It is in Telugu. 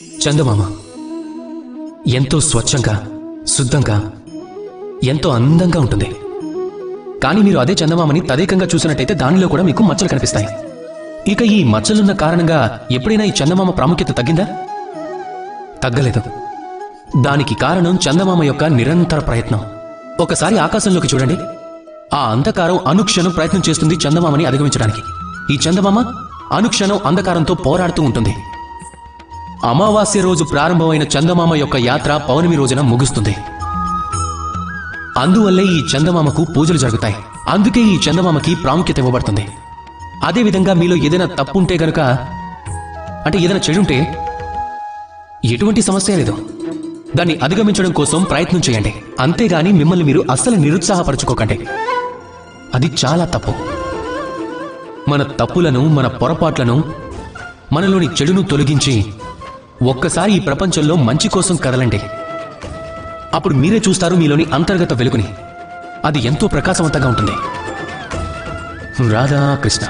చందమామ ఎంతో స్వచ్ఛంగా, శుద్ధంగా, ఎంతో అందంగా ఉంటుంది. కానీ మీరు అదే చందమామని తదేకంగా చూసినట్టయితే దానిలో కూడా మీకు మచ్చలు కనిపిస్తాయి. ఇక ఈ మచ్చలున్న కారణంగా ఎప్పుడైనా ఈ చందమామ ప్రాముఖ్యత తగ్గిందా? తగ్గలేదు. దానికి కారణం చందమామ యొక్క నిరంతర ప్రయత్నం. ఒకసారి ఆకాశంలోకి చూడండి. ఆ అంధకారం అనుక్షణం ప్రయత్నం చేస్తుంది చందమామని అధిగమించడానికి. ఈ చందమామ అనుక్షణం అంధకారంతో పోరాడుతూ ఉంటుంది. అమావాస్య రోజు ప్రారంభమైన చందమామ యొక్క యాత్ర పౌర్ణమి రోజున ముగుస్తుంది. అందువల్లే ఈ చందమామకు పూజలు జరుగుతాయి. అందుకే ఈ చందమామకి ప్రాముఖ్యత ఇవ్వబడుతుంది. అదేవిధంగా మీలో ఏదైనా తప్పుంటే గనుక, అంటే ఏదైనా చెడుంటే, ఎటువంటి సమస్య లేదు. దాన్ని అధిగమించడం కోసం ప్రయత్నం చేయండి. అంతేగాని మిమ్మల్ని మీరు అస్సలు నిరుత్సాహపరచుకోకండి. అది చాలా తప్పు. మన తప్పులను, మన పొరపాట్లను, మనలోని చెడును తొలగించి ఒక్కసారి ఈ ప్రపంచంలో మంచి కోసం కదలండి. అప్పుడు మీరే చూస్తారు మీలోని అంతర్గత వెలుగుని. అది ఎంతో ప్రకాశవంతంగా ఉంటుంది. రాధాకృష్ణ.